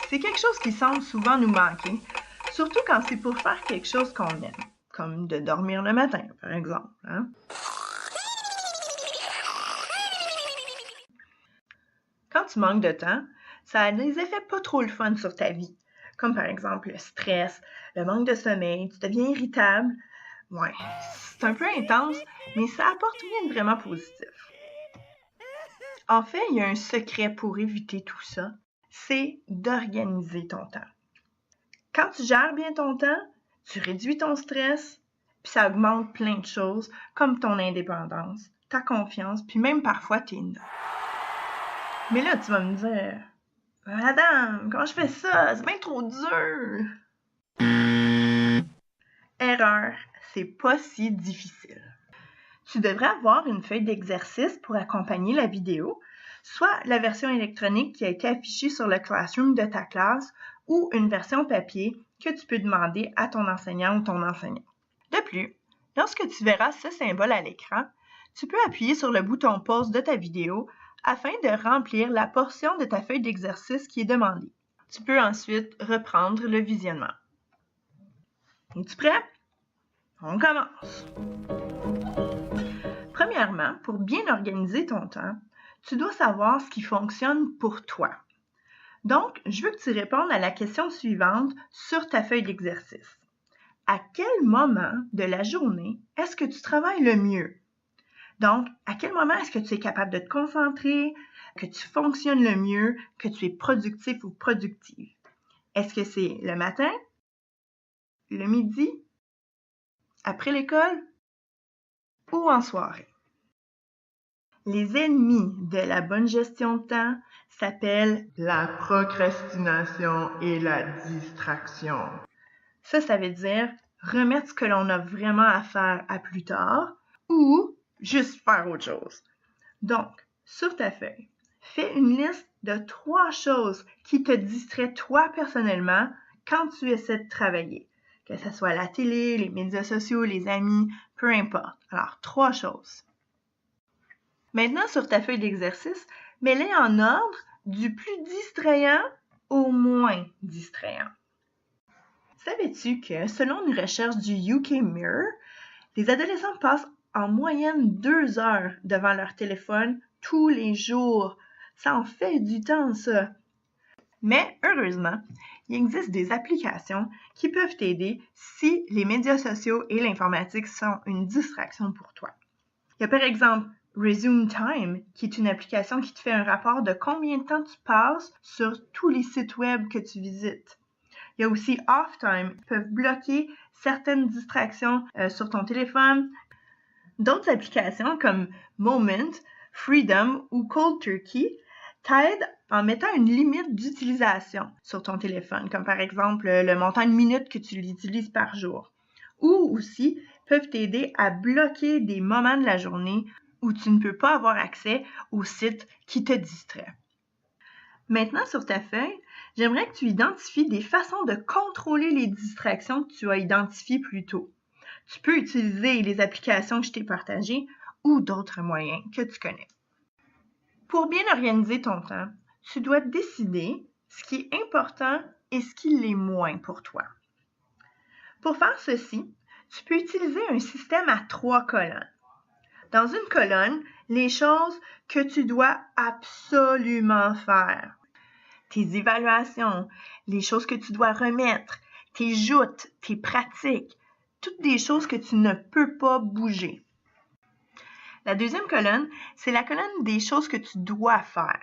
c'est quelque chose qui semble souvent nous manquer, surtout quand c'est pour faire quelque chose qu'on aime, comme de dormir le matin, par exemple. Quand tu manques de temps, ça a des effets pas trop le fun sur ta vie, comme par exemple le stress, le manque de sommeil, tu deviens irritable. Ouais, c'est un peu intense, mais ça apporte rien de vraiment positif. En fait, il y a un secret pour éviter tout ça, c'est d'organiser ton temps. Quand tu gères bien ton temps, tu réduis ton stress, puis ça augmente plein de choses, comme ton indépendance, ta confiance, puis même parfois tes notes. Mais là, tu vas me dire, Madame, comment je fais ça? C'est bien trop dur! Erreur, c'est pas si difficile. Tu devrais avoir une feuille d'exercice pour accompagner la vidéo, soit la version électronique qui a été affichée sur le Classroom de ta classe ou une version papier que tu peux demander à ton enseignant ou ton enseignant. De plus, lorsque tu verras ce symbole à l'écran, tu peux appuyer sur le bouton pause de ta vidéo afin de remplir la portion de ta feuille d'exercice qui est demandée. Tu peux ensuite reprendre le visionnement. Es-tu prêt? On commence! Premièrement, pour bien organiser ton temps, tu dois savoir ce qui fonctionne pour toi. Donc, je veux que tu répondes à la question suivante sur ta feuille d'exercice. À quel moment de la journée est-ce que tu travailles le mieux? Donc, à quel moment est-ce que tu es capable de te concentrer, que tu fonctionnes le mieux, que tu es productif ou productive? Est-ce que c'est le matin, le midi, après l'école ou en soirée? Les ennemis de la bonne gestion de temps s'appellent la procrastination et la distraction. Ça veut dire remettre ce que l'on a vraiment à faire à plus tard ou juste faire autre chose. Donc, sur ta feuille, fais une liste de 3 choses qui te distraient toi personnellement quand tu essaies de travailler. Que ce soit la télé, les médias sociaux, les amis, peu importe. Alors, 3 choses. Maintenant, sur ta feuille d'exercice, mets-les en ordre du plus distrayant au moins distrayant. Savais-tu que, selon une recherche du UK Mirror, les adolescents passent en moyenne 2 heures devant leur téléphone tous les jours? Ça en fait du temps, ça! Mais heureusement, il existe des applications qui peuvent t'aider si les médias sociaux et l'informatique sont une distraction pour toi. Il y a par exemple Resume Time, qui est une application qui te fait un rapport de combien de temps tu passes sur tous les sites web que tu visites. Il y a aussi Off Time, qui peuvent bloquer certaines distractions sur ton téléphone. D'autres applications comme Moment, Freedom ou Cold Turkey t'aident en mettant une limite d'utilisation sur ton téléphone, comme par exemple le montant de minutes que tu l'utilises par jour. Ou aussi peuvent t'aider à bloquer des moments de la journée où tu ne peux pas avoir accès aux sites qui te distraient. Maintenant, sur ta feuille, j'aimerais que tu identifies des façons de contrôler les distractions que tu as identifiées plus tôt. Tu peux utiliser les applications que je t'ai partagées ou d'autres moyens que tu connais. Pour bien organiser ton temps, tu dois décider ce qui est important et ce qui l'est moins pour toi. Pour faire ceci, tu peux utiliser un système à 3 colonnes. Dans une colonne, les choses que tu dois absolument faire. Tes évaluations, les choses que tu dois remettre, tes joutes, tes pratiques, toutes des choses que tu ne peux pas bouger. La deuxième colonne, c'est la colonne des choses que tu dois faire.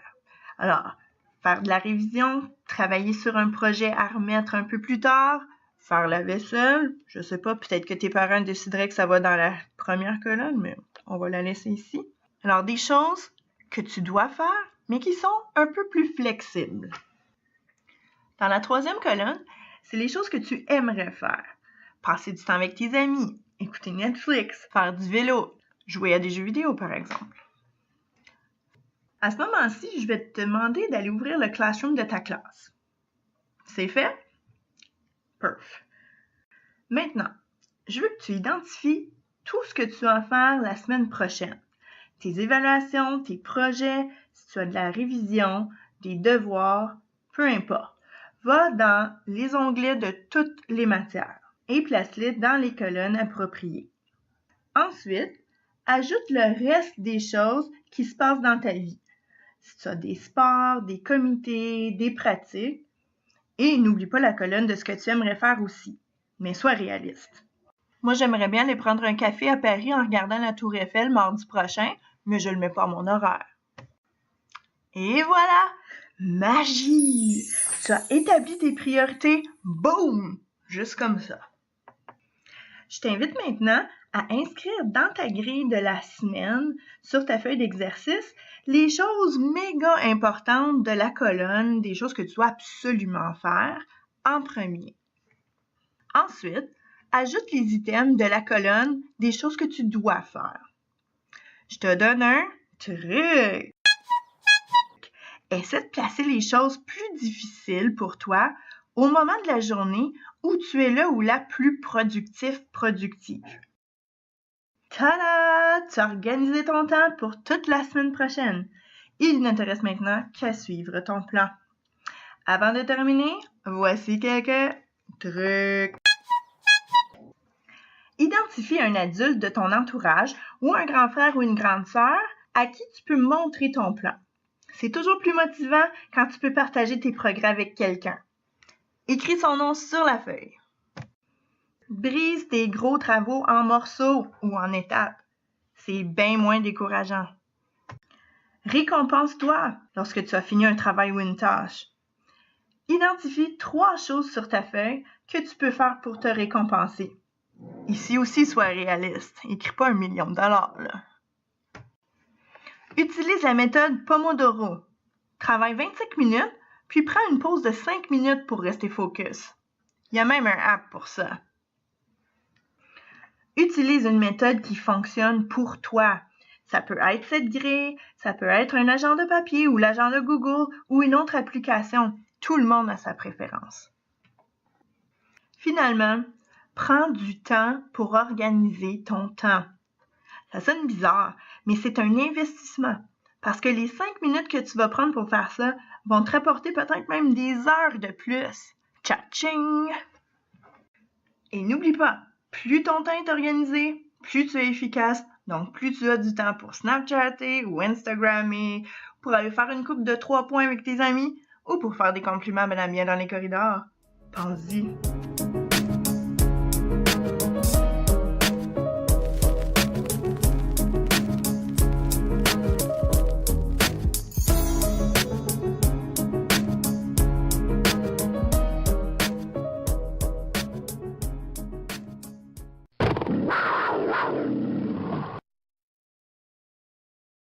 Alors, faire de la révision, travailler sur un projet à remettre un peu plus tard, faire la vaisselle, je sais pas, peut-être que tes parents décideraient que ça va dans la première colonne, mais on va la laisser ici. Alors, des choses que tu dois faire, mais qui sont un peu plus flexibles. Dans la troisième colonne, c'est les choses que tu aimerais faire. Passer du temps avec tes amis, écouter Netflix, faire du vélo, jouer à des jeux vidéo par exemple. À ce moment-ci, je vais te demander d'aller ouvrir le Classroom de ta classe. C'est fait? Perf. Maintenant, je veux que tu identifies tout ce que tu vas faire la semaine prochaine. Tes évaluations, tes projets, si tu as de la révision, des devoirs, peu importe. va dans les onglets de toutes les matières et place-les dans les colonnes appropriées. Ensuite, ajoute le reste des choses qui se passent dans ta vie. Si tu as des sports, des comités, des pratiques, et n'oublie pas la colonne de ce que tu aimerais faire aussi, mais sois réaliste. Moi, j'aimerais bien aller prendre un café à Paris en regardant la Tour Eiffel mardi prochain, mais je ne le mets pas à mon horaire. Et voilà! Magie! Tu as établi tes priorités, boum! Juste comme ça. Je t'invite maintenant à inscrire dans ta grille de la semaine, sur ta feuille d'exercice, les choses méga importantes de la colonne, des choses que tu dois absolument faire en premier. Ensuite, ajoute les items de la colonne des choses que tu dois faire. Je te donne un truc. Essaie de placer les choses plus difficiles pour toi au moment de la journée où tu es là ou la plus productive. Tada! Tu as organisé ton temps pour toute la semaine prochaine. Il ne te reste maintenant qu'à suivre ton plan. Avant de terminer, voici quelques trucs. Identifie un adulte de ton entourage ou un grand frère ou une grande sœur à qui tu peux montrer ton plan. C'est toujours plus motivant quand tu peux partager tes progrès avec quelqu'un. Écris son nom sur la feuille. Brise tes gros travaux en morceaux ou en étapes. C'est bien moins décourageant. Récompense-toi lorsque tu as fini un travail ou une tâche. Identifie 3 choses sur ta feuille que tu peux faire pour te récompenser. Ici aussi, sois réaliste. Écris pas $1 million, là. Utilise la méthode Pomodoro. Travaille 25 minutes, puis prends une pause de 5 minutes pour rester focus. Il y a même un app pour ça. Utilise une méthode qui fonctionne pour toi. Ça peut être SetGray, ça peut être un agenda papier ou l'agenda Google ou une autre application. Tout le monde a sa préférence. Finalement, prends du temps pour organiser ton temps. Ça sonne bizarre, mais c'est un investissement. Parce que les 5 minutes que tu vas prendre pour faire ça vont te rapporter peut-être même des heures de plus. Tcha-ching! Et n'oublie pas, plus ton temps est organisé, plus tu es efficace, donc plus tu as du temps pour Snapchatter ou Instagrammer, pour aller faire une coupe de 3 points avec tes amis ou pour faire des compliments à Madame Bien dans les corridors. Pense-y.